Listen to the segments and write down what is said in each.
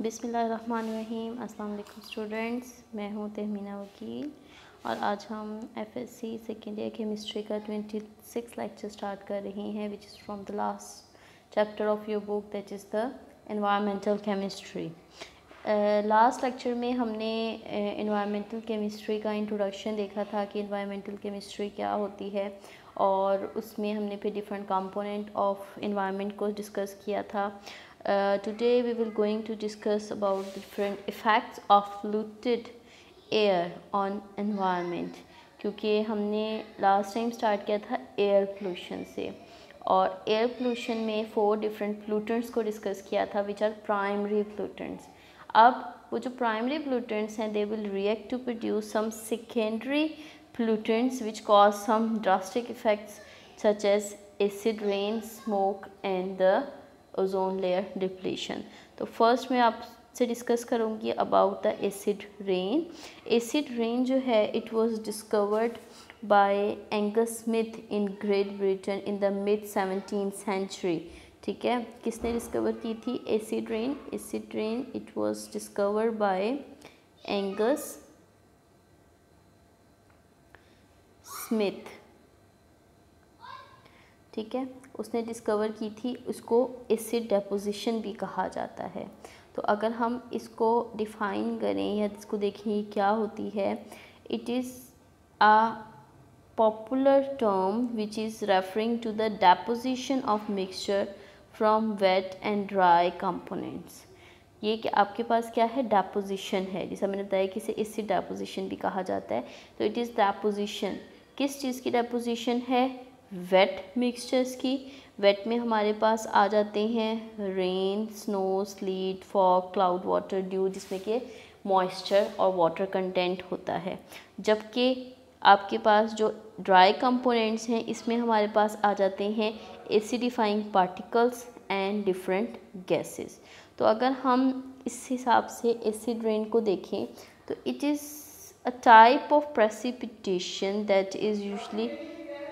बिस्मिल्लाहिर्रहमानिर्रहीम। अस्सलाम वालेकुम स्टूडेंट्स, मैं हूँ तहमीना वकील और आज हम एफएससी सेकेंड ईयर केमिस्ट्री का 26 लेक्चर स्टार्ट कर रहे हैं which is from the last chapter of your book that is the environmental chemistry. Last lecture में हमने एनवायरमेंटल केमिस्ट्री का इंट्रोडक्शन देखा था कि एनवायरमेंटल केमिस्ट्री क्या होती है और उसमें हमने फिर डिफरेंट कंपोनेंट ऑफ एनवायरनमेंट को डिस्कस किया था। Today we will going to discuss about different effects of polluted air on environment, क्योंकि हमने लास्ट टाइम स्टार्ट किया था एयर पोल्यूशन से और एयर पोल्यूशन में 4 डिफरेंट पोल्यूटेंट्स को डिस्कस किया था विच आर प्राइमरी पोल्यूटेंट्स। अब वो जो प्राइमरी पोल्यूटेंट्स हैं they will react to produce some secondary pollutants which cause some drastic effects such as acid rain, smoke and the ozone layer depletion. तो first मैं आपसे discuss करूँगी about the acid rain. Acid rain जो है it was discovered by Angus Smith in Great Britain in the mid 17th century. ठीक है, किसने discover की थी acid rain? Acid rain it was discovered by Angus Smith. ठीक है, उसने डिस्कवर की थी, उसको एसिड डेपोजिशन भी कहा जाता है। तो अगर हम इसको डिफ़ाइन करें या इसको देखें क्या होती है, it is a popular term which is referring to the deposition of mixture from wet and dry components. ये कि आपके पास क्या है, डेपोजिशन है, जैसा मैंने बताया कि इसे एसिड डेपोजिशन भी कहा जाता है। तो इट इज़ डेपोजिशन, किस चीज़ की डेपोजिशन है? वेट मिक्सचर्स की। वेट में हमारे पास आ जाते हैं rain, snow, slit, fog, cloud, water, due, जिसमें कि मॉइस्चर और वाटर कंटेंट होता है। जबकि आपके पास जो ड्राई कंपोनेंट्स हैं इसमें हमारे पास आ जाते हैं acidifying particles and different gases. तो अगर हम इस हिसाब से एसिड रेन को देखें तो it is a type of precipitation that is usually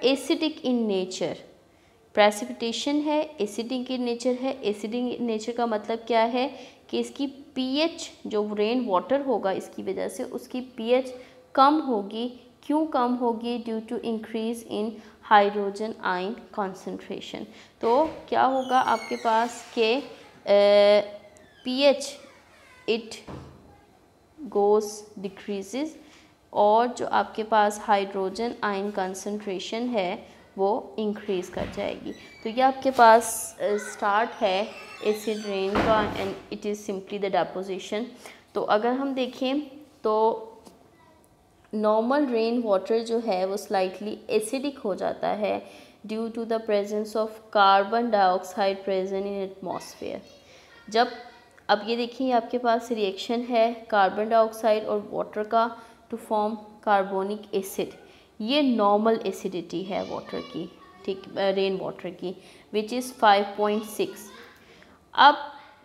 acidic in nature. Precipitation है, एसिडिक इन नेचर है। एसिडिक इन नेचर का मतलब क्या है कि इसकी पीएच, जो रेन वाटर होगा इसकी वजह से उसकी पीएच कम होगी। क्यों कम होगी? Due to increase in hydrogen ion concentration. तो क्या होगा आपके पास के पीएच इट गोज डिक्रीजेज और जो आपके पास हाइड्रोजन आयन कंसंट्रेशन है वो इंक्रीज़ कर जाएगी। तो ये आपके पास स्टार्ट है एसिड रेन का and it is simply the deposition. तो अगर हम देखें तो नॉर्मल रेन वाटर जो है वो स्लाइटली एसिडिक हो जाता है due to the presence of carbon dioxide present in atmosphere. जब अब ये देखिए आपके पास रिएक्शन है कार्बन डाइऑक्साइड और वाटर का टू फॉर्म कार्बोनिक एसिड। ये नॉर्मल एसिडिटी है वाटर की, ठीक, रेन वाटर की विच इज़ 5.6। अब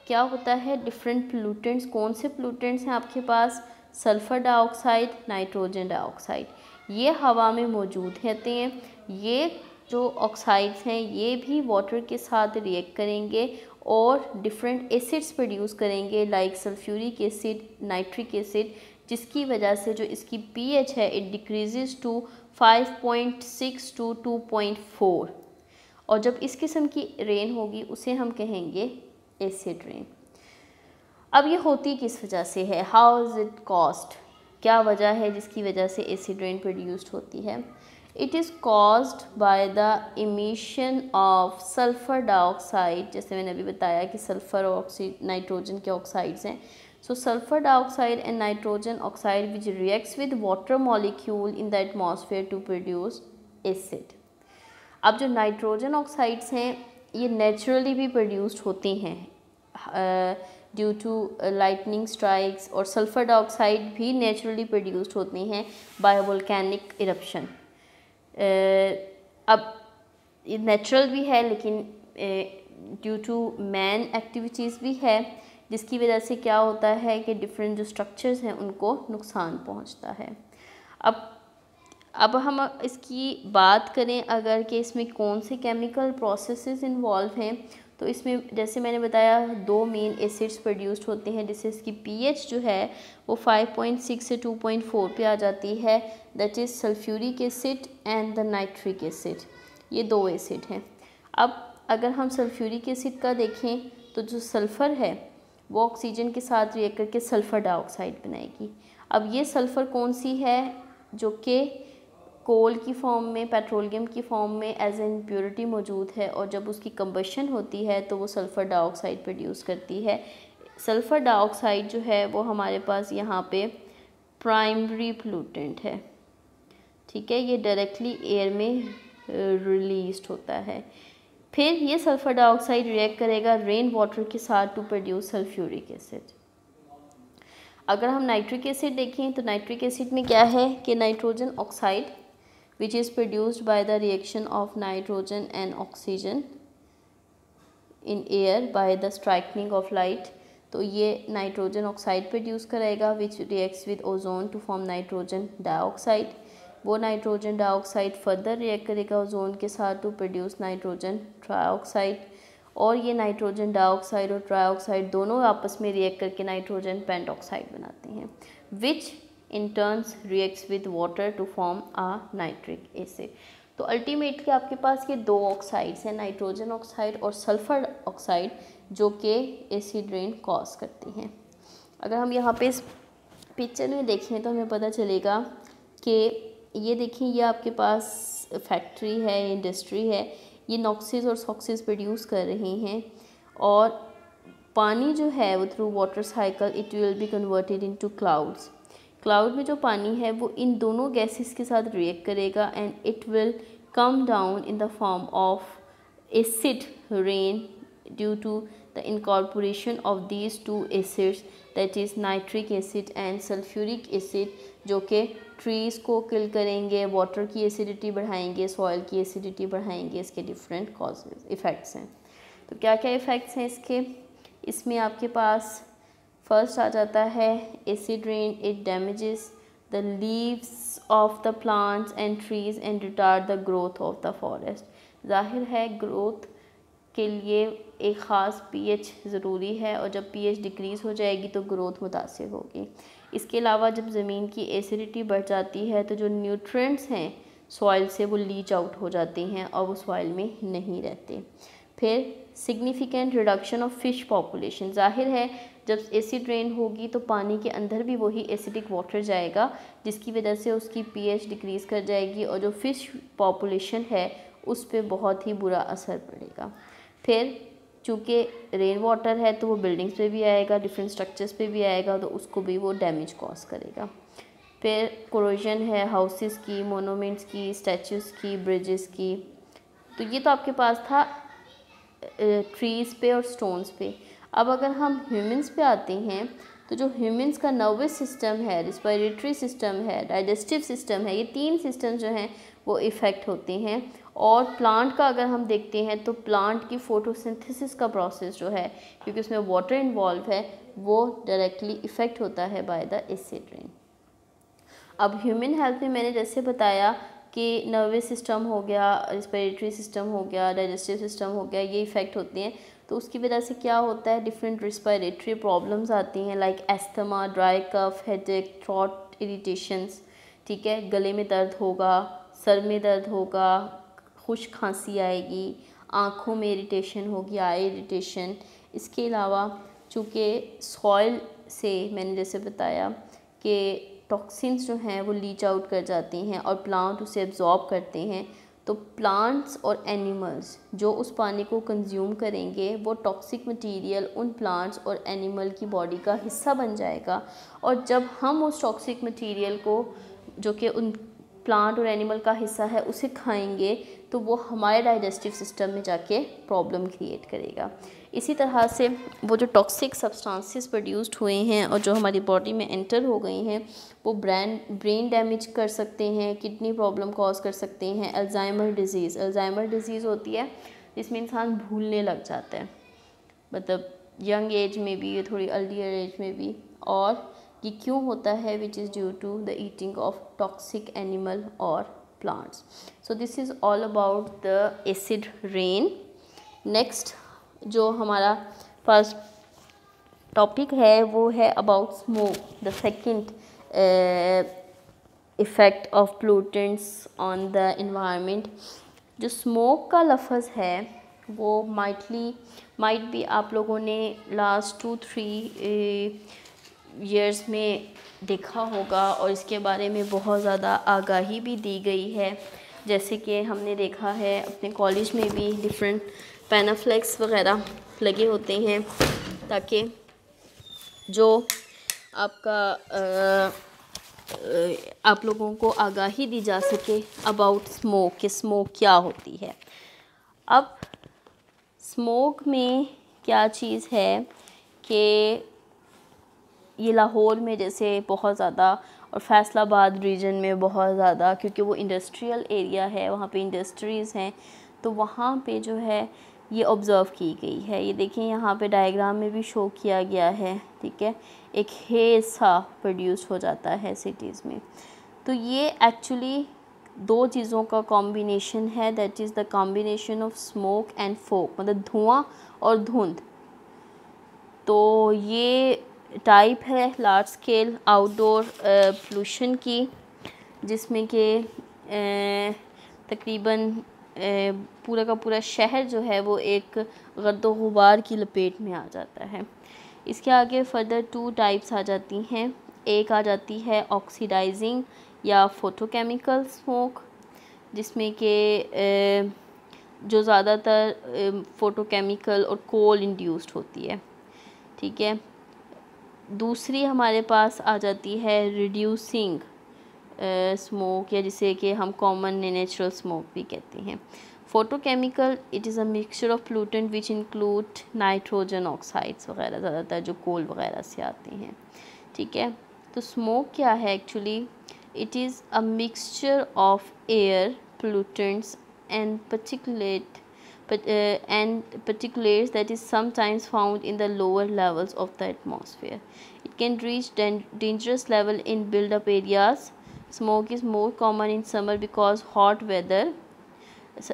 क्या होता है, डिफरेंट पोल्यूटेंट्स, कौन से पोल्यूटेंट्स हैं आपके पास? सल्फ़र डाइऑक्साइड, नाइट्रोजन डाइऑक्साइड, ये हवा में मौजूद रहते हैं। ये जो ऑक्साइड्स हैं ये भी वाटर के साथ रिएक्ट करेंगे और डिफरेंट एसिड्स प्रोड्यूस करेंगे like sulphuric acid, nitric acid, जिसकी वजह से जो इसकी पीएच है इट डिक्रीजेस टू 5.6 टू 2.4। और जब इस किस्म की रेन होगी उसे हम कहेंगे एसिड रेन। अब ये होती किस वजह से है? How is it caused? क्या वजह है जिसकी वजह से एसिड रेन प्रोड्यूस्ड होती है? It is caused by the emission of sulphur dioxide. जैसे मैंने अभी बताया कि सल्फ़र और नाइट्रोजन के ऑक्साइड्स हैं। So sulfur dioxide and nitrogen oxide which reacts with water molecule in the atmosphere to produce acid। अब जो नाइट्रोजन ऑक्साइड्स हैं ये नेचुरली भी प्रोड्यूस्ड होते हैं ड्यू टू लाइटनिंग स्ट्राइक्स, और सल्फर डाइऑक्साइड भी नेचुरली प्रोड्यूस्ड होते हैं बाय वोल्केनिक इरप्शन। अब ये नेचुरल भी है लेकिन ड्यू टू मैन एक्टिविटीज़ भी है, जिसकी वजह से क्या होता है कि डिफरेंट जो स्ट्रक्चर्स हैं उनको नुकसान पहुंचता है। अब हम इसकी बात करें अगर कि इसमें कौन से केमिकल प्रोसेसेस इन्वॉल्व हैं, तो इसमें जैसे मैंने बताया 2 मेन एसिड्स प्रोड्यूस्ड होते हैं, जिससे इसकी पीएच जो है वो 5.6 से 2.4 पे आ जाती है, that is sulphuric acid and the nitric acid. ये 2 एसिड हैं। अब अगर हम सल्फ्यूरिक एसिड का देखें तो जो सल्फ़र है वो ऑक्सीजन के साथ रिएक्ट करके सल्फ़र डाइऑक्साइड बनाएगी। अब ये सल्फ़र कौन सी है, जो कि कोल की फॉर्म में, पेट्रोलियम की फॉर्म में एज एन इम्प्योरिटी मौजूद है, और जब उसकी कंबशन होती है तो वो सल्फ़र डाइऑक्साइड प्रोड्यूस करती है। सल्फ़र डाइऑक्साइड जो है वो हमारे पास यहाँ पे प्राइमरी पोल्यूटेंट है, ठीक है, ये डायरेक्टली एयर में रिलीज्ड होता है। फिर ये सल्फ़र डाइऑक्साइड रिएक्ट करेगा रेन वाटर के साथ टू प्रोड्यूस सल्फ्यूरिक एसिड। अगर हम नाइट्रिक एसिड देखें तो नाइट्रिक एसिड में क्या है कि nitrogen oxide which is produced by the reaction of nitrogen and oxygen in air by the striking of light, तो ये नाइट्रोजन ऑक्साइड प्रोड्यूस करेगा which reacts with ozone to form nitrogen dioxide. वो nitrogen dioxide further react करेगा ozone के साथ to produce nitrogen trioxide, और ये nitrogen dioxide और ट्राइऑक्साइड दोनों आपस में रिएक्ट करके नाइट्रोजन पेंटऑक्साइड बनाते हैं, which in turns reacts with water to form a nitric acid. तो अल्टीमेटली आपके पास ये 2 ऑक्साइड्स हैं, नाइट्रोजन ऑक्साइड और सल्फ़र ऑक्साइड, जो कि एसिड रेन कॉज करती हैं। अगर हम यहाँ पे इस पिक्चर में देखें तो हमें पता चलेगा कि ये देखिए, ये आपके पास फैक्ट्री है, इंडस्ट्री है, ये नॉक्सिस और सॉक्सिस प्रोड्यूस कर रहे हैं, और पानी जो है वो through water cycle it will be converted into clouds. Cloud में जो पानी है वो इन दोनों गैसेस के साथ रिएक्ट करेगा and it will come down in the form of acid rain due to the incorporation of these 2 acids, that is nitric acid and sulphuric acid, जो कि ट्रीज़ को किल करेंगे, वाटर की एसिडिटी बढ़ाएंगे, सॉइल की एसिडिटी बढ़ाएंगे। इसके डिफरेंट कॉजेज इफ़ेक्ट्स हैं। तो क्या क्या इफ़ेक्ट्स हैं इसके? इसमें आपके पास फर्स्ट आ जाता है acid rain, it damages the leaves of the plants and trees and retard the growth of the forest. जाहिर है ग्रोथ के लिए एक ख़ास पीएच ज़रूरी है, और जब पीएच डिक्रीज़ हो जाएगी तो ग्रोथ मुतासिर होगी। इसके अलावा जब ज़मीन की एसिडिटी बढ़ जाती है तो जो न्यूट्रिएंट्स हैं सॉइल से वो लीच आउट हो जाते हैं और वो सॉइल में नहीं रहते। फिर significant reduction of fish population. ज़ाहिर है जब एसिड रेन होगी तो पानी के अंदर भी वही एसिडिक वाटर जाएगा, जिसकी वजह से उसकी पीएच डिक्रीज़ कर जाएगी और जो फ़िश पॉपुलेशन है उस पर बहुत ही बुरा असर पड़ेगा। फिर चूँकि रेन वाटर है तो वो बिल्डिंग्स पे भी आएगा, डिफरेंट स्ट्रक्चर्स पे भी आएगा, तो उसको भी वो डैमेज कॉज करेगा। फिर कोरोजन है हाउसेस की, मोनूमेंट्स की, स्टैचूज़ की, ब्रिजेस की। तो ये तो आपके पास था ट्रीज़ पे और स्टोन्स पे। अब अगर हम ह्यूमंस पे आते हैं तो जो ह्यूमंस का नर्वस सिस्टम है, रिस्पिरेटरी सिस्टम है, डाइजेस्टिव सिस्टम है, ये 3 सिस्टम जो हैं वो इफ़ेक्ट होते हैं। और प्लांट का अगर हम देखते हैं तो प्लांट की फोटोसिंथेसिस का प्रोसेस जो है, क्योंकि उसमें वाटर इन्वॉल्व है, वो डायरेक्टली इफ़ेक्ट होता है बाय द एसिड रेन। अब ह्यूमन हेल्थ में मैंने जैसे बताया कि नर्वस सिस्टम हो गया, रिस्पिरेटरी सिस्टम हो गया, डाइजेस्टिव सिस्टम हो गया, ये इफ़ेक्ट होते हैं। तो उसकी वजह से क्या होता है, डिफरेंट रिस्पिरेटरी प्रॉब्लम्स आती हैं, like asthma, dry cough, headache, throat irritations, ठीक है, गले में दर्द होगा, सर में दर्द होगा, खुश खांसी आएगी, आँखों में इरिटेशन होगी, आई इरिटेशन। इसके अलावा चूँकि सॉइल से मैंने जैसे बताया कि टॉक्सिन्स जो हैं वो लीच आउट कर जाती हैं और प्लांट उसे एब्जॉर्ब करते हैं, तो प्लांट्स और एनिमल्स जो उस पानी को कंज्यूम करेंगे वो टॉक्सिक मटेरियल उन प्लांट्स और एनिमल की बॉडी का हिस्सा बन जाएगा। और जब हम उस टॉक्सिक मटेरियल को जो कि उन प्लांट और एनिमल का हिस्सा है उसे खाएंगे तो वो हमारे डाइजेस्टिव सिस्टम में जाके प्रॉब्लम क्रिएट करेगा। इसी तरह से वो जो टॉक्सिक सब्सटेंसेस प्रोड्यूस्ड हुए हैं और जो हमारी बॉडी में एंटर हो गई हैं वो ब्रेन डैमेज कर सकते हैं, किडनी प्रॉब्लम कॉज कर सकते हैं। अल्जाइमर डिज़ीज़ होती है जिसमें इंसान भूलने लग जाता है, मतलब यंग एज में भी, थोड़ी अर्लियर एज में भी। और ये क्यों होता है, which is due to the eating of toxic animal और plants. So this is all about the acid rain. Next जो हमारा फर्स्ट टॉपिक है वो है about smoke, the second effect of pollutants on the environment. जो smoke का लफ्ज़ है वो माइट भी आप लोगों ने लास्ट 2-3 ईयर्स में देखा होगा और इसके बारे में बहुत ज़्यादा आगाही भी दी गई है। जैसे कि हमने देखा है अपने कॉलेज में भी डिफरेंट पैनाफ्लेक्स वगैरह लगे होते हैं ताकि जो आपका आप लोगों को आगाही दी जा सके अबाउट स्मोक, कि स्मोक क्या होती है। अब स्मोक में क्या चीज़ है कि ये लाहौर में जैसे बहुत ज़्यादा और फैसलाबाद रीजन में बहुत ज़्यादा, क्योंकि वो इंडस्ट्रियल एरिया है, वहाँ पे इंडस्ट्रीज़ हैं, तो वहाँ पे जो है ये ऑब्ज़र्व की गई है। ये देखें यहाँ पे डायग्राम में भी शो किया गया है, ठीक है। एक हेज़ सा प्रोड्यूस हो जाता है सिटीज़ में। तो ये एक्चुअली दो चीज़ों का कॉम्बिनेशन है, that is the combination of smoke and fog, मतलब धुआं और धुंध। तो ये टाइप है लार्ज स्केल आउटडोर पोल्यूशन की, जिसमें कि तकरीबन पूरा का पूरा शहर जो है वो एक गर्दो गुबार की लपेट में आ जाता है। इसके आगे फर्दर 2 टाइप्स आ जाती हैं। एक आ जाती है ऑक्सीडाइजिंग या फोटोकेमिकल स्मोक, जिसमें कि जो ज़्यादातर फोटोकेमिकल और कोल इंड्यूस्ड होती है, ठीक है। दूसरी हमारे पास आ जाती है रिड्यूसिंग स्मोक, या जिसे कि हम कॉमन नेचुरल स्मोक भी कहते हैं। Photochemical, it is a mixture of pollutant which include nitrogen oxides वगैरह, ज़्यादातर जो कोल वगैरह से आते हैं, ठीक है। तो स्मोक क्या है actually, it is a mixture of air pollutants and particulates that is sometimes found in the lower levels of the atmosphere. It can reach dangerous level in build-up areas. Smoke is more common in summer because hot weather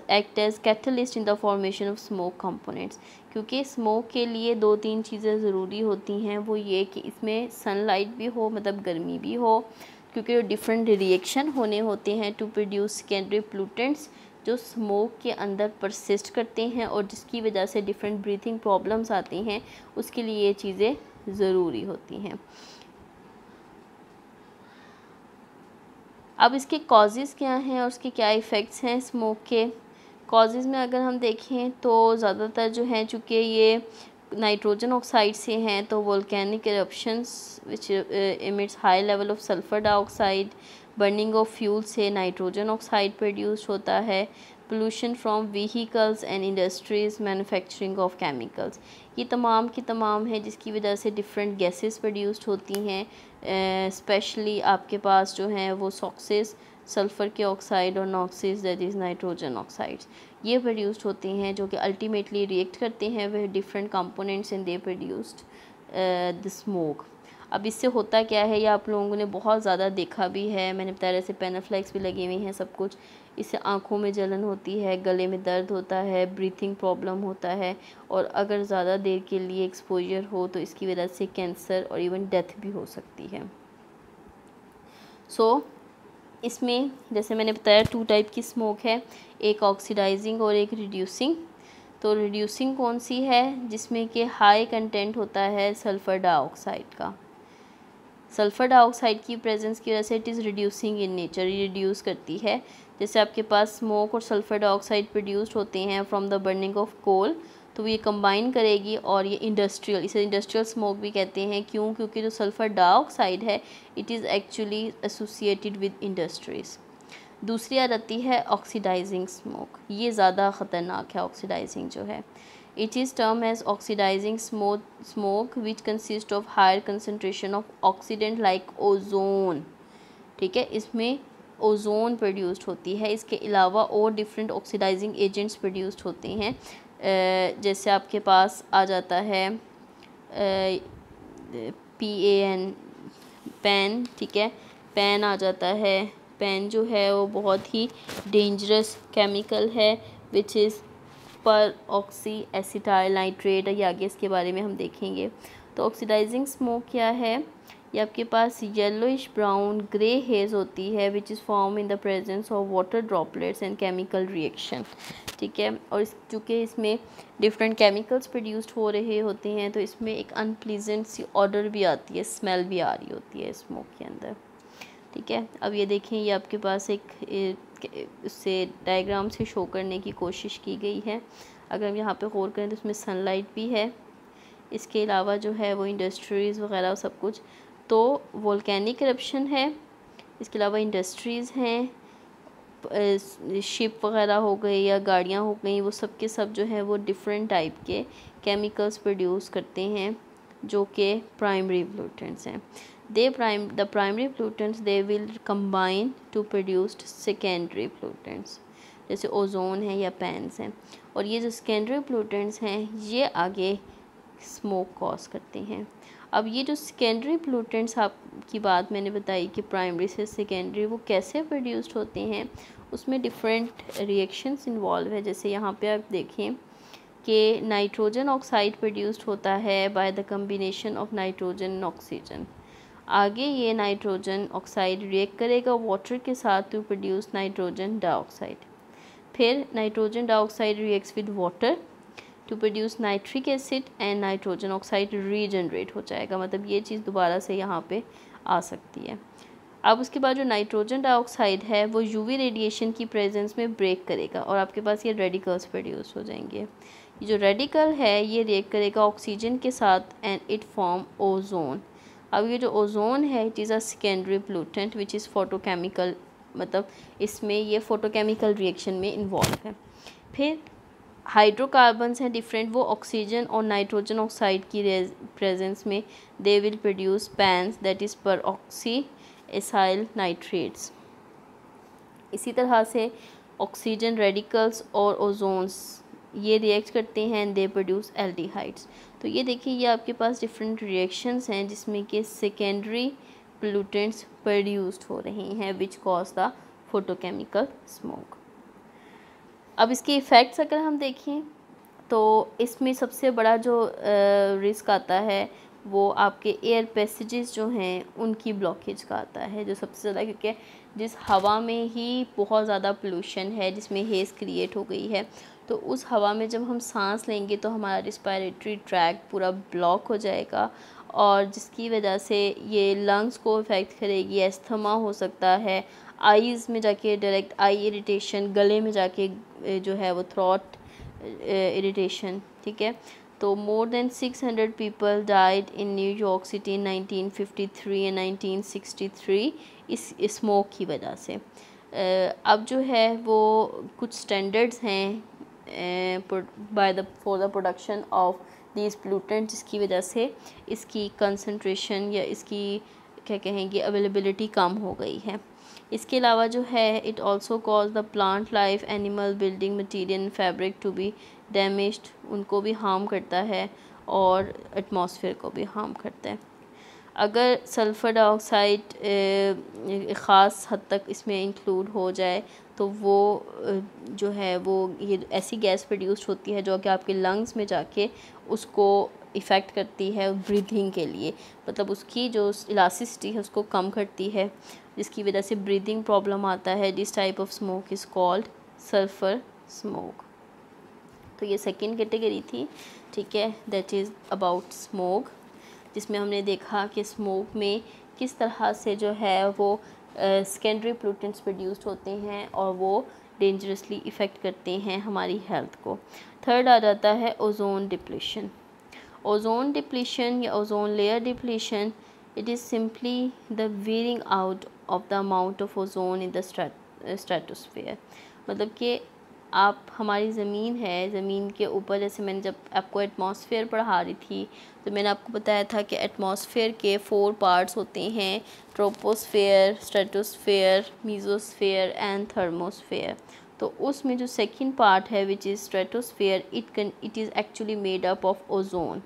act as catalyst in the formation of smoke components. क्योंकि smoke के लिए 2-3 चीज़ें ज़रूरी होती हैं, वो ये कि इसमें सनलाइट भी हो, मतलब गर्मी भी हो, क्योंकि जो डिफरेंट रिएक्शन होने होते हैं टू प्रोड्यूस सेकेंडरी पोल्यूटेंट्स जो स्मोक के अंदर परसिस्ट करते हैं और जिसकी वजह से डिफरेंट ब्रीथिंग प्रॉब्लम्स आती हैं, उसके लिए ये चीज़ें ज़रूरी होती हैं। अब इसके कॉजेज़ क्या हैं और उसके क्या इफ़ेक्ट्स हैं स्मोक के। कॉजेज़ में अगर हम देखें तो ज़्यादातर जो हैं, चूँकि ये नाइट्रोजन ऑक्साइड से हैं, तो volcanic eruptions which emits high level of sulphur dioxide, burning of fuel से नाइट्रोजन ऑक्साइड प्रोड्यूस होता है, pollution from vehicles and industries, manufacturing of chemicals, ये तमाम की तमाम है जिसकी वजह से डिफरेंट गैसेस प्रोड्यूस्ड होती हैं। स्पेशली आपके पास जो हैं वो सॉक्सेस, सल्फ़र के ऑक्साइड, और नॉक्सिस दैट इज़ नाइट्रोजन ऑक्साइड्स, ये प्रोड्यूस्ड होती हैं जो कि अल्टीमेटली रिएक्ट करते हैं वह different components in they produced the smoke. अब इससे होता क्या है, ये आप लोगों ने बहुत ज़्यादा देखा भी है, मैंने बताया ऐसे पैनाफ्लेक्स भी लगी हुई हैं सब कुछ। इससे आँखों में जलन होती है, गले में दर्द होता है, ब्रीथिंग प्रॉब्लम होता है, और अगर ज़्यादा देर के लिए एक्सपोजर हो तो इसकी वजह से कैंसर और इवन डेथ भी हो सकती है। इसमें जैसे मैंने बताया 2 टाइप की स्मोक है, एक ऑक्सीडाइजिंग और एक रिड्यूसिंग। तो रिड्यूसिंग कौन सी है, जिसमें कि हाई कंटेंट होता है सल्फ़र डाइऑक्साइड का। सल्फ़र डाइऑक्साइड की प्रेजेंस की वजह से it is reducing in nature, reduce करती है। जैसे आपके पास स्मोक और सल्फ़र डाइऑक्साइड प्रोड्यूस्ड होते हैं from the burning of coal, तो ये कंबाइन करेगी और ये इंडस्ट्रियल, इसे इंडस्ट्रियल स्मोक भी कहते हैं। क्यों? क्योंकि जो सल्फ़र डाइऑक्साइड है it is actually associated with industries. दूसरी आ जाती है ऑक्सीडाइजिंग स्मोक, ये ज़्यादा ख़तरनाक है ऑक्सीडाइजिंग जो है। It is termed as oxidizing smoke which consists of higher concentration of oxidant like ozone, ठीक है। इसमें ओजोन प्रोड्यूस्ड होती है, इसके अलावा और डिफरेंट ऑक्सीडाइजिंग एजेंट्स प्रोड्यूस्ड होते हैं। जैसे आपके पास आ जाता है PAN, पैन, ठीक है, पैन आ जाता है। पैन जो है वो बहुत ही डेंजरस केमिकल है विच इज़ पर ऑक्सी एसिटाइल नाइट्रेट, ये आगे इसके बारे में हम देखेंगे। तो ऑक्सीडाइजिंग स्मोक क्या है, ये आपके पास येलोइश ब्राउन ग्रे हेज होती है which is form in the presence of water droplets and chemical reaction, ठीक है। और चूँकि इसमें डिफरेंट केमिकल्स प्रोड्यूस्ड हो रहे होते हैं तो इसमें एक अनप्लीजेंट सी ऑडर भी आती है, स्मेल भी आ रही होती है स्मोक के अंदर, ठीक है। अब ये देखें, ये आपके पास एक उससे डायग्राम से शो करने की कोशिश की गई है। अगर हम यहाँ पे गौर करें तो इसमें सनलाइट भी है, इसके अलावा जो है वो इंडस्ट्रीज़ वगैरह सब कुछ, तो वोल्केनिक इरप्शन है, इसके अलावा इंडस्ट्रीज़ हैं, शिप वगैरह हो गई या गाड़ियाँ हो गई, वो सब के सब जो है वो डिफरेंट टाइप के केमिकल्स प्रोड्यूस करते हैं जो कि प्राइमरी पोल्यूटेंट्स हैं। The primary pollutants they will combine to produce secondary pollutants, जैसे ओजोन है या पैंस हैं। और ये जो सेकेंडरी पोल्यूटेंट्स हैं ये आगे स्मोक कॉज करते हैं। अब ये जो सेकेंडरी पोल्यूटेंट्स आपकी बात मैंने बताई कि प्राइमरी से सेकेंडरी वो कैसे प्रोड्यूस्ड होते हैं, उसमें डिफरेंट रिएक्शंस इन्वॉल्व है। जैसे यहाँ पे आप देखें कि नाइट्रोजन ऑक्साइड प्रोड्यूस्ड होता है by the combination of nitrogen and oxygen. आगे ये नाइट्रोजन ऑक्साइड रिएक्ट करेगा वाटर के साथ टू प्रोड्यूस नाइट्रोजन डाइऑक्साइड। फिर nitrogen dioxide reacts with water to produce nitric acid and nitrogen oxide regenerate हो जाएगा। मतलब ये चीज़ दोबारा से यहाँ पे आ सकती है। अब उसके बाद जो नाइट्रोजन डाइऑक्साइड है वो यूवी रेडिएशन की प्रेजेंस में ब्रेक करेगा और आपके पास ये रेडिकल्स प्रोड्यूस हो जाएंगे। ये जो रेडिकल है ये रिएक्ट करेगा ऑक्सीजन के साथ एंड इट फॉर्म ओजोन। अब ये जो ओजोन है it is a secondary pollutant which is photochemical, मतलब इसमें ये फोटोकेमिकल रिएक्शन में इन्वॉल्व है। फिर हाइड्रोकार्बन्स हैं डिफरेंट, वो ऑक्सीजन और नाइट्रोजन ऑक्साइड की प्रेजेंस में they will produce PANs that is peroxy acyl nitrates. इसी तरह से ऑक्सीजन रेडिकल्स और ओजोन्स ये रिएक्ट करते हैं एंड दे प्रोड्यूस एल्डिहाइड्स। तो ये देखिए ये आपके पास डिफरेंट रिएक्शंस हैं जिसमें कि सेकेंडरी पोल्यूटेंट्स प्रोड्यूस्ड हो रहे हैं which cause the photochemical smoke. अब इसके इफ़ेक्ट्स अगर हम देखें तो इसमें सबसे बड़ा जो रिस्क आता है वो आपके एयर पैसेजेस जो हैं उनकी ब्लॉकेज का आता है, जो सबसे ज़्यादा, क्योंकि जिस हवा में ही बहुत ज़्यादा पोल्यूशन है जिसमें हेज़ क्रिएट हो गई है, तो उस हवा में जब हम सांस लेंगे तो हमारा रिस्पायरेटरी ट्रैक्ट पूरा ब्लॉक हो जाएगा और जिसकी वजह से ये लंग्स को इफ़ेक्ट करेगी, एस्थमा हो सकता है, आईज़ में जाके डायरेक्ट आई इरिटेशन, गले में जाके जो है वो थ्रोट इरिटेशन, ठीक है। तो more than 600 people died in New York city in 1953 and 1963 इस स्मोक की वजह से। अब जो है वो कुछ स्टैंडर्ड्स हैं for the production of these pollutant, जिसकी वजह से इसकी कंसंट्रेशन या इसकी क्या कहेंगे अवेलेबिलिटी कम हो गई है। इसके अलावा जो है it also cause the plant life, animal, building material and fabric to be damaged, उनको भी हार्म करता है और एटमॉस्फेयर को भी हार्म करता है। अगर सल्फ़र डाइऑक्साइड ख़ास हद तक इसमें इंक्लूड हो जाए तो वो जो है वो ये ऐसी गैस प्रोड्यूस होती है जो कि आपके लंग्स में जाके उसको इफ़ेक्ट करती है ब्रीथिंग के लिए, मतलब उसकी जो इलास्टिसिटी है उसको कम करती है, जिसकी वजह से ब्रीदिंग प्रॉब्लम आता है। This type of smoke is called sulphur smoke. तो ये सेकेंड कैटेगरी थी, ठीक है, दैट इज़ अबाउट स्मोक, जिसमें हमने देखा कि स्मोक में किस तरह से जो है वो सेकेंडरी पोल्यूटेंट्स प्रोड्यूस्ड होते हैं और वो डेंजरसली इफ़ेक्ट करते हैं हमारी हेल्थ को। थर्ड आ जाता है ओजोन डिप्लीशन। ओजोन डिप्लीशन या ozone layer depletion, it is simply the wearing out of the amount of ozone in the stratosphere. मतलब कि आप हमारी ज़मीन है, ज़मीन के ऊपर, जैसे मैंने जब आपको एटमॉस्फेयर पढ़ा रही थी तो मैंने आपको बताया था कि एटमॉस्फेयर के 4 पार्ट्स होते हैं, ट्रोपोस्फेयर, स्ट्रेटोस्फेयर, मीज़ोस्फेयर एंड थर्मोस्फेयर। तो उसमें जो सेकंड पार्ट है which is stratosphere, it is actually made up of ozone.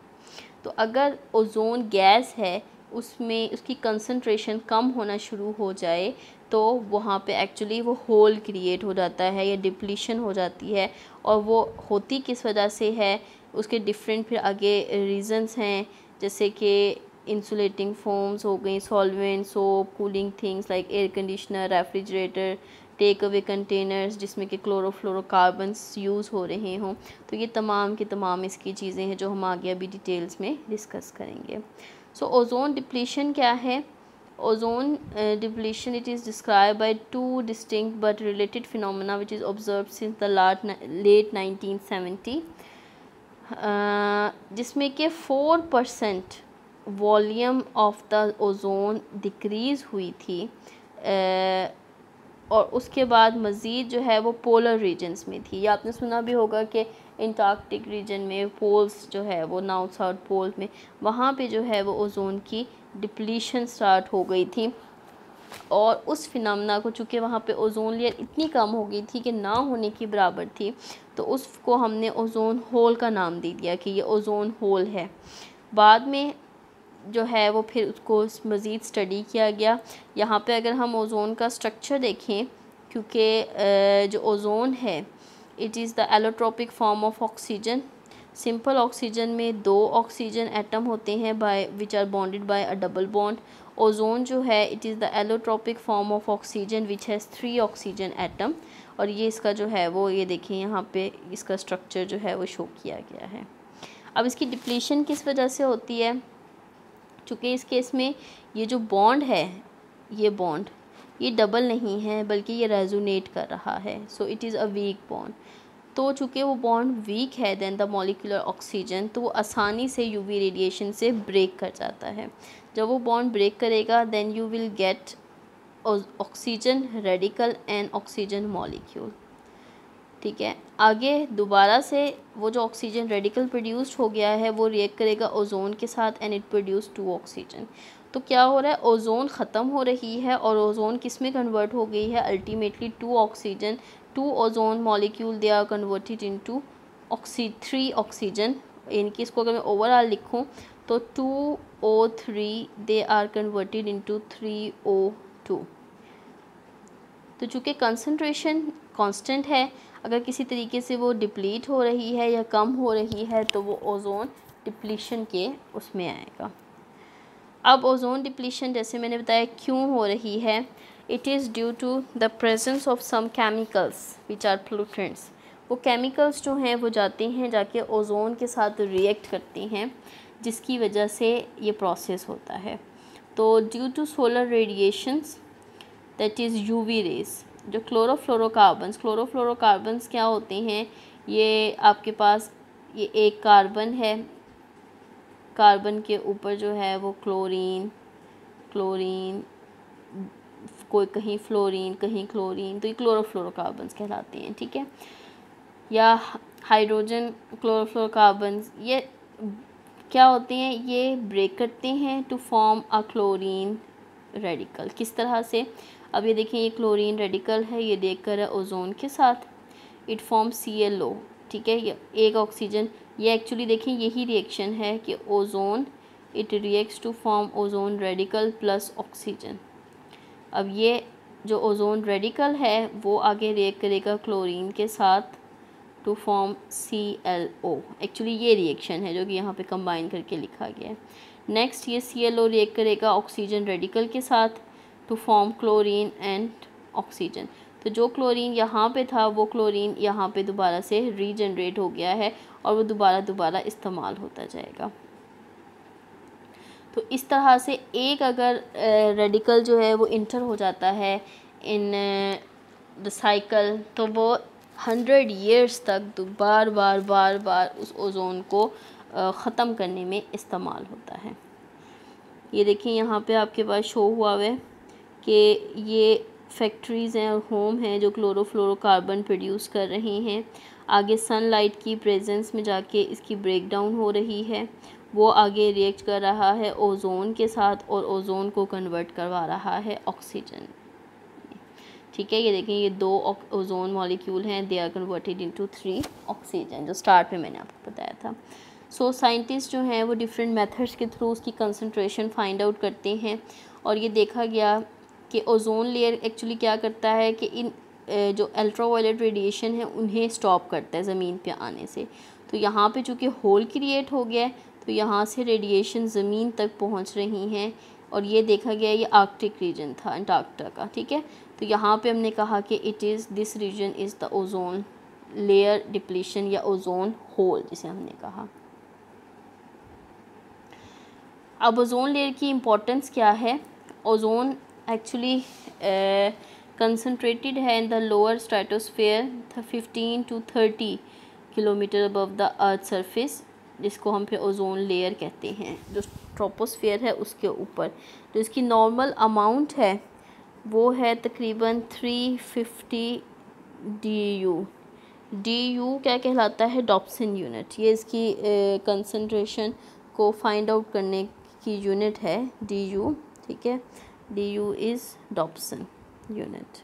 तो अगर ओजोन गैस है उसमें उसकी कंसंट्रेशन कम होना शुरू हो जाए तो वहाँ पे एक्चुअली वो होल क्रिएट हो जाता है या डिप्लीशन हो जाती है। और वो होती किस वजह से है, उसके डिफरेंट फिर आगे रीज़न्स हैं, जैसे कि इंसुलेटिंग फोम्स हो गई, solvent, soap, cooling things like air conditioner, refrigerator, take away containers जिसमें कि क्लोरोफ्लोरोकार्बन्स यूज़ हो रहे हों। तो ये तमाम की तमाम इसकी चीज़ें हैं जो हम आगे अभी डिटेल्स में डिस्कस करेंगे। सो ओजोन डिप्लीशन क्या है? Ozone depletion, it is describe by two distinct but related phenomena which is observe since the late 1970, जिसमें कि 4% volume of the ozone decrease हुई थी, और उसके बाद मज़ीद जो है वो पोलर रीजन्स में थी। या आपने सुना भी होगा कि अंटार्कटिक रीजन में पोल्स जो है वो नॉर्थ साउथ पोल में, वहाँ पे जो है वो ओज़ोन की डिप्लीशन स्टार्ट हो गई थी। और उस फिनोमेना को, चूँकि वहाँ पे ओज़ोन लेयर इतनी कम हो गई थी कि ना होने की बराबर थी, तो उसको हमने ओज़ोन होल का नाम दे दिया कि ये ओज़ोन होल है। बाद में जो है वो फिर उसको मज़ीद स्टडी किया गया। यहाँ पे अगर हम ओज़ोन का स्ट्रक्चर देखें, क्योंकि जो ओज़ोन है it is the allotropic form of oxygen. Simple oxygen में 2 ऑक्सीजन एटम होते हैं by which are bonded by a double bond. Ozone जो है it is the allotropic form of oxygen which has 3 oxygen atom. और ये इसका जो है वो, ये देखिए यहाँ पे इसका स्ट्रक्चर जो है वो शो किया गया है। अब इसकी डिप्लीशन किस वजह से होती है? चूँकि इस केस में ये जो बॉन्ड है, ये बॉन्ड ये डबल नहीं है बल्कि ये रेजोनेट कर रहा है, so it is a weak bond. तो चूँकि वो बॉन्ड वीक है देन द मॉलिक्यूलर ऑक्सीजन, तो वो आसानी से यूवी रेडिएशन से ब्रेक कर जाता है। जब वो बॉन्ड ब्रेक करेगा then you will get oxygen radical and oxygen molecule. ठीक है, आगे दोबारा से वो जो ऑक्सीजन रेडिकल प्रोड्यूस्ड हो गया है वो रिएक्ट करेगा ओज़ोन के साथ एंड इट प्रोड्यूस 2 ऑक्सीजन। तो क्या हो रहा है, ओज़ोन ख़त्म हो रही है और ओज़ोन किस में कन्वर्ट हो गई है, ultimately 2 oxygen, 2 ozone molecule they are converted into 3 oxygen. यानी कि इसको अगर मैं ओवरऑल लिखूँ तो 2O3 they are converted into 3O2। तो चूँकि कंसंट्रेशन कांस्टेंट है, अगर किसी तरीके से वो डिप्लीट हो रही है या कम हो रही है तो वो ओज़ोन डिप्लीशन के उसमें आएगा। अब ओज़ोन डिप्लीशन जैसे मैंने बताया क्यों हो रही है, it is due to the presence of some chemicals which are pollutants. वो केमिकल्स जो हैं वो जाते हैं जाके ओज़ोन के साथ रिएक्ट करते हैं, जिसकी वजह से ये प्रोसेस होता है। तो due to solar radiations that is UV rays, जो क्लोरोफ्लोरोकार्बन्स क्या होते हैं, ये आपके पास ये एक कार्बन है, कार्बन के ऊपर जो है वो क्लोरीन, कोई कहीं फ्लोरीन कहीं क्लोरीन, तो ये क्लोरोफ्लोरोकार्बन्स कहलाते हैं। ठीक है, या हाइड्रोजन क्लोरोफ्लोरोकार्बन्स, ये क्या होते हैं, ये ब्रेक करते हैं to form a chlorine radical. किस तरह से, अब ये देखें, ये क्लोरीन रेडिकल है, ये रिएक्ट कर रहा है ओज़ोन के साथ, इट फॉर्म ClO। ठीक है, ये एक ऑक्सीजन, ये एक्चुअली देखें यही रिएक्शन है कि ozone it reacts to form ozone radical plus oxygen. अब ये जो ओज़ोन रेडिकल है वो आगे रिएक्ट करेगा क्लोरीन के साथ टू फॉर्म ClO। एक्चुअली ये रिएक्शन है जो कि यहाँ पे कंबाइन करके लिखा गया है। नेक्स्ट ये ClO रिएक्ट करेगा ऑक्सीजन रेडिकल के साथ to form chlorine and oxygen. तो जो क्लोरीन यहाँ पे था वो क्लोरीन यहाँ पे दोबारा से रीजनरेट हो गया है और वो दोबारा इस्तेमाल होता जाएगा। तो इस तरह से एक अगर रेडिकल जो है वो इंटर हो जाता है इन द साइकिल, तो वो 100 ईयर्स तक बार बार उस ओज़ोन को ख़त्म करने में इस्तेमाल होता है। ये देखिए यहाँ पे आपके पास शो हुआ है कि ये फैक्ट्रीज़ हैं और होम हैं जो क्लोरोफ्लोरोकार्बन प्रोड्यूस कर रही हैं। आगे सनलाइट की प्रेजेंस में जाके इसकी ब्रेक डाउन हो रही है, वो आगे रिएक्ट कर रहा है ओज़ोन के साथ और ओज़ोन को कन्वर्ट करवा रहा है ऑक्सीजन। ठीक है, ये देखें, ये 2 ओज़ोन मॉलिक्यूल हैं, they are converted into 3 oxygen, जो स्टार्ट में मैंने आपको बताया था। सो साइंटिस्ट जो हैं वो डिफरेंट मेथड्स के थ्रू उसकी कंसंट्रेशन फाइंड आउट करते हैं, और ये देखा गया कि ओजोन लेयर एक्चुअली क्या करता है कि इन जो अल्ट्रावायलेट रेडिएशन है उन्हें स्टॉप करता है ज़मीन पे आने से। तो यहाँ पे चूँकि होल क्रिएट हो गया है तो यहाँ से रेडिएशन ज़मीन तक पहुँच रही हैं, और ये देखा गया ये आर्कटिक रीजन था, अंटार्कटिका का, ठीक है। तो यहाँ पे हमने कहा कि it is this reason is the ozone layer depletion या ओजोन होल जिसे हमने कहा। अब ओजोन लेयर की इम्पोर्टेंस क्या है? ओजोन एक्चुअली कंसनट्रेटेड है in the lower stratosphere 15 to 30 kilometre above the earth surface, जिसको हम फिर ओजोन लेयर कहते हैं, जो ट्रोपोस्फेयर है उसके ऊपर। तो इसकी नॉर्मल अमाउंट है वो है तकरीबन 350 DU। DU क्या कहलाता है? Dobson unit. ये इसकी कंसंट्रेशन को फाइंड आउट करने की यूनिट है DU, ठीक है। DU is Dobson unit.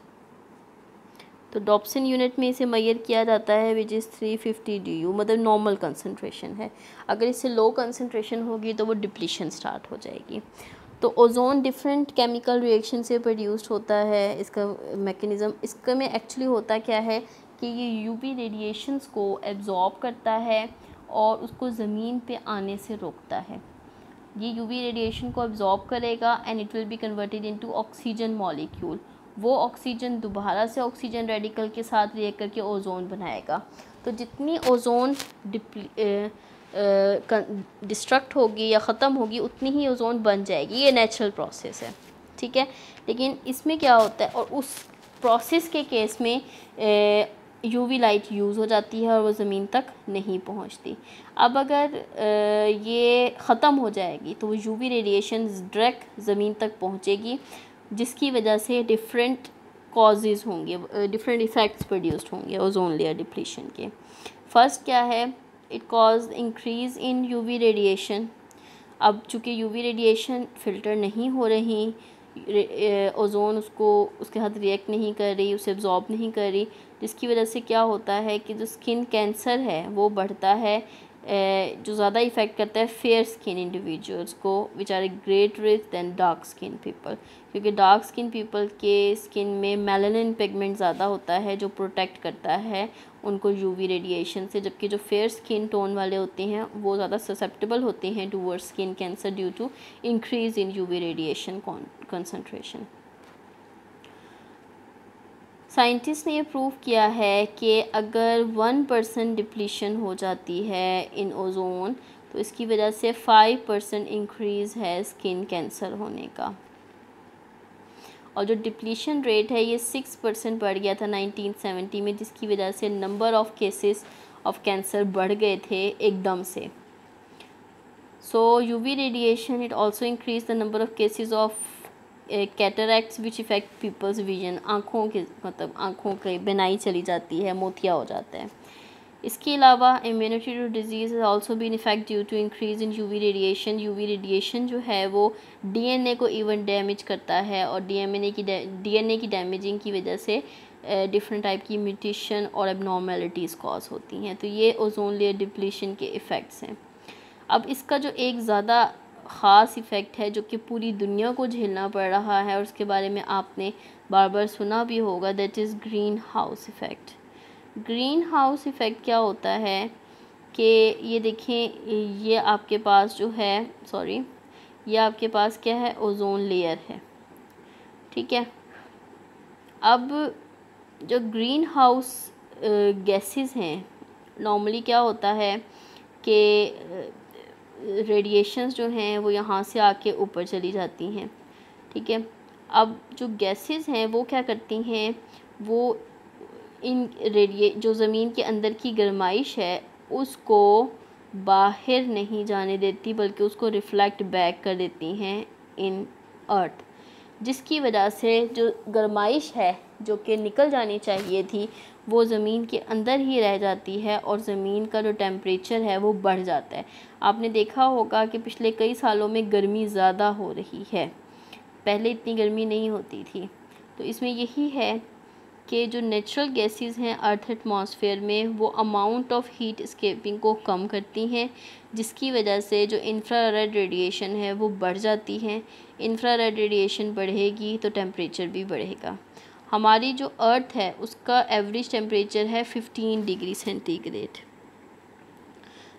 तो डॉप्सन यूनिट में इसे मेजर किया जाता है विच इज़ 350 DU, मतलब नॉर्मल कंसंट्रेशन है। अगर इससे लो कंसंट्रेशन होगी तो वो डिप्लीशन स्टार्ट हो जाएगी। तो ओजोन डिफरेंट केमिकल रिएक्शन से प्रोड्यूस्ड होता है। इसका मैकेनिज़्म, इसका में एक्चुअली होता क्या है कि ये यूवी रेडिएशंस को एब्जॉर्ब करता है और उसको ज़मीन पे आने से रोकता है। ये यूवी रेडिएशन को एब्जॉर्ब करेगा and it will be converted into oxygen molecule. वो ऑक्सीजन दोबारा से ऑक्सीजन रेडिकल के साथ रिएक्ट करके ओजोन बनाएगा। तो जितनी ओजोन डिस्ट्रक्ट होगी या ख़त्म होगी उतनी ही ओजोन बन जाएगी। ये नेचुरल प्रोसेस है, ठीक है। लेकिन इसमें क्या होता है, और उस प्रोसेस के केस में यूवी लाइट यूज़ हो जाती है और वो ज़मीन तक नहीं पहुंचती। अब अगर ये ख़त्म हो जाएगी तो वो यूवी रेडिएशन डायरेक्ट ज़मीन तक पहुंचेगी, जिसकी वजह से डिफरेंट कॉजेज़ होंगे, डिफरेंट इफ़ेक्ट्स प्रोड्यूस्ड होंगे ओजोन लेयर डिप्लीशन के। फर्स्ट क्या है? It cause increase in UV radiation. अब चूँकि यूवी रेडिएशन फ़िल्टर नहीं हो रही, ओजोन उसके साथ रिएक्ट नहीं कर रही, उसे एब्जॉर्ब नहीं कर रही, जिसकी वजह से क्या होता है कि जो स्किन कैंसर है वो बढ़ता है, जो ज़्यादा इफ़ेक्ट करता है फेयर स्किन इंडिविजुअल्स को, which are a great risk than dark skin people, क्योंकि डार्क स्किन पीपल के स्किन में मेलानिन पिगमेंट ज़्यादा होता है जो प्रोटेक्ट करता है उनको यूवी रेडिएशन से, जबकि जो फेयर स्किन टोन वाले होते हैं वो ज़्यादा ससेप्टेबल होते हैं towards skin cancer due to increase in UV radiation concentration. Scientist ने ये प्रूव किया है कि अगर 1% डिप्लीशन हो जाती है इन ओजोन तो इसकी वजह से 5% इंक्रीज़ है स्किन कैंसर होने का। और जो डिप्लीशन रेट है ये 6% बढ़ गया था 1970 में, जिसकी वजह से number of cases of cancer बढ़ गए थे एकदम से। So UV radiation it also increase the number of cases of cataracts which affect people's vision. आँखों के मतलब आँखों की बिनाई चली जाती है, मोतिया हो जाता है। इसके अलावा immunity to disease has also been effect due to increase in UV radiation. UV radiation जो है वो डीएनए को इवन डैमेज करता है, और डीएनए की डैमेजिंग की वजह से डिफरेंट टाइप की म्यूटेशन और एबनॉर्मेलिटीज़ कॉज होती हैं। तो ये ओजोन लेयर डिप्लीशन के इफ़ेक्ट्स हैं। अब इसका जो एक ज़्यादा ख़ास इफ़ेक्ट है जो कि पूरी दुनिया को झेलना पड़ रहा है और उसके बारे में आपने बार बार सुना भी होगा, that is green house effect. Green house effect क्या होता है कि ये देखें, ये आपके पास जो है ये आपके पास क्या है, ओजोन लेयर है, ठीक है। अब जो ग्रीन हाउस गैसेस हैं, नॉर्मली क्या होता है कि रेडिएशंस जो हैं वो यहाँ से आके ऊपर चली जाती हैं, ठीक है। अब जो गैसेस हैं वो क्या करती हैं, वो इन जो ज़मीन के अंदर की गर्माइश है उसको बाहर नहीं जाने देती, बल्कि उसको रिफ़्लेक्ट बैक कर देती हैं इन अर्थ, जिसकी वजह से जो गर्माइश है जो कि निकल जानी चाहिए थी वो ज़मीन के अंदर ही रह जाती है और ज़मीन का जो टेम्परेचर है वो बढ़ जाता है। आपने देखा होगा कि पिछले कई सालों में गर्मी ज़्यादा हो रही है, पहले इतनी गर्मी नहीं होती थी। तो इसमें यही है कि जो नेचुरल गैसेस हैं अर्थ एटमॉस्फेयर में वो अमाउंट ऑफ हीट एस्केपिंग को कम करती हैं, जिसकी वजह से जो इंफ्रारेड रेडिएशन है वो बढ़ जाती है। इंफ्रारेड रेडिएशन बढ़ेगी तो टेम्परेचर भी बढ़ेगा। हमारी जो अर्थ है उसका एवरेज टेम्परेचर है 15 डिग्री सेंटीग्रेड,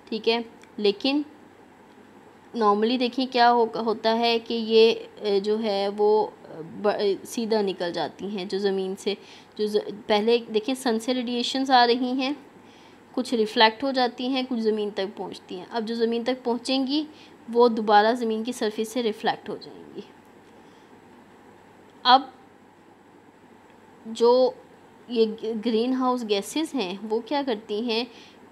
ठीक है। लेकिन नॉर्मली देखिए क्या होता है कि ये जो है वो सीधा निकल जाती हैं जो ज़मीन से, पहले देखिए सन से रेडिएशंस आ रही हैं, कुछ रिफ़्लेक्ट हो जाती हैं, कुछ ज़मीन तक पहुंचती हैं। अब जो ज़मीन तक पहुंचेंगी वो दोबारा ज़मीन की सरफेस से रिफ़्लेक्ट हो जाएंगी। अब जो ये ग्रीन हाउस गैसेस हैं वो क्या करती हैं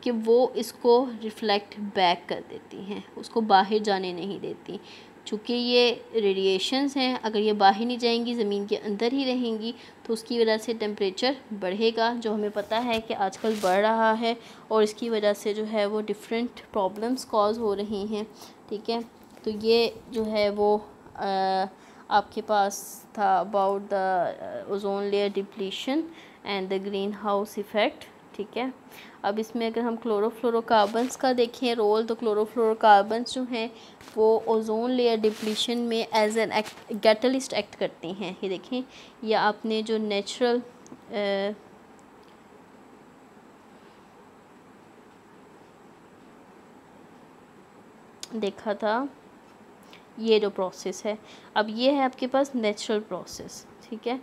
कि वो इसको रिफ़्लेक्ट बैक कर देती हैं, उसको बाहर जाने नहीं देती। चूँकि ये रेडिएशंस हैं, अगर ये बाहर नहीं जाएंगी, ज़मीन के अंदर ही रहेंगी, तो उसकी वजह से टेम्परेचर बढ़ेगा, जो हमें पता है कि आजकल बढ़ रहा है, और इसकी वजह से जो है वो डिफरेंट प्रॉब्लम्स कॉज हो रही हैं, ठीक है। तो ये जो है वो आपके पास था about the ozone layer depletion and the green house effect, ठीक है। अब इसमें अगर हम क्लोरोफ्लोरोकार्बन्स का देखें रोल, तो क्लोरोफ्लोरोकार्बन्स जो हैं वो ओजोन लेयर डिप्लीशन में एज एन कैटलिस्ट एक्ट करती हैं। ये देखें, ये आपने जो नेचुरल देखा था, ये जो प्रोसेस है, अब ये है आपके पास नेचुरल प्रोसेस, ठीक है।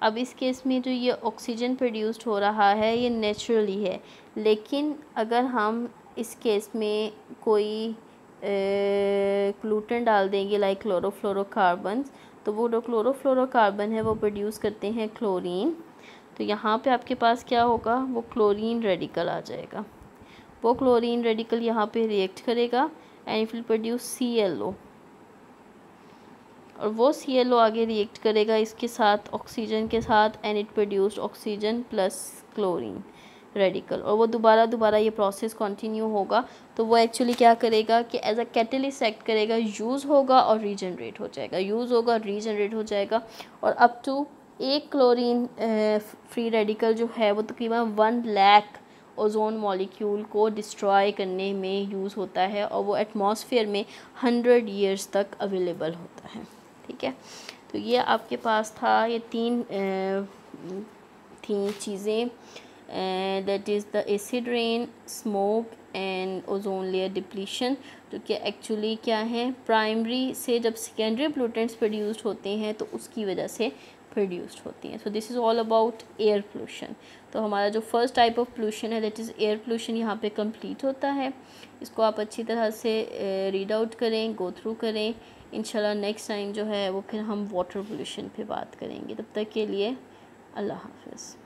अब इस केस में जो ये ऑक्सीजन प्रोड्यूस्ड हो रहा है ये नेचुरली है, लेकिन अगर हम इस केस में कोई पोल्यूटेंट डाल देंगे लाइक क्लोरोफ्लोरोकार्बन्स, तो वो जो क्लोरोफ्लोरोकार्बन है वो प्रोड्यूस करते हैं क्लोरीन। तो यहाँ पे आपके पास क्या होगा, वो क्लोरीन रेडिकल आ जाएगा। वो क्लोरीन रेडिकल यहाँ पे रिएक्ट करेगा and it will produce ClO, और वो ClO आगे रिएक्ट करेगा इसके साथ ऑक्सीजन के साथ and it produced oxygen plus chlorine radical, और वो दोबारा ये प्रोसेस कंटिन्यू होगा। तो वो एक्चुअली क्या करेगा कि एज अ कैटलिस्ट एक्ट करेगा, यूज़ होगा और रीजनरेट हो जाएगा, यूज़ होगा और रीजनरेट हो जाएगा, और अप टू एक क्लोरीन फ्री रेडिकल जो है वो तकरीबन 1 लाख ओजोन मॉलिक्यूल को डिस्ट्रॉय करने में यूज़ होता है, और वो एटमॉस्फेयर में 100 ईयर्स तक अवेलेबल होता है, ठीक है। तो ये आपके पास था, ये तीन चीज़ें, that is the acid rain, smoke and ozone layer depletion, जो कि एक्चुअली क्या है, प्राइमरी से जब सेकेंडरी पोल्यूटेंट्स प्रोड्यूस्ड होते हैं तो उसकी वजह से प्रोड्यूस्ड होती हैं। So this is all about air pollution. तो हमारा जो फर्स्ट टाइप ऑफ पोल्यूशन है दैट इज़ एयर पोल्यूशन यहाँ पे कंप्लीट होता है। इसको आप अच्छी तरह से रीड आउट करें, गो थ्रू करें। इंशाल्लाह नेक्स्ट टाइम जो है वो फिर हम वाटर पोल्यूशन पे बात करेंगे। तब तक के लिए अल्लाह हाफ़िज़।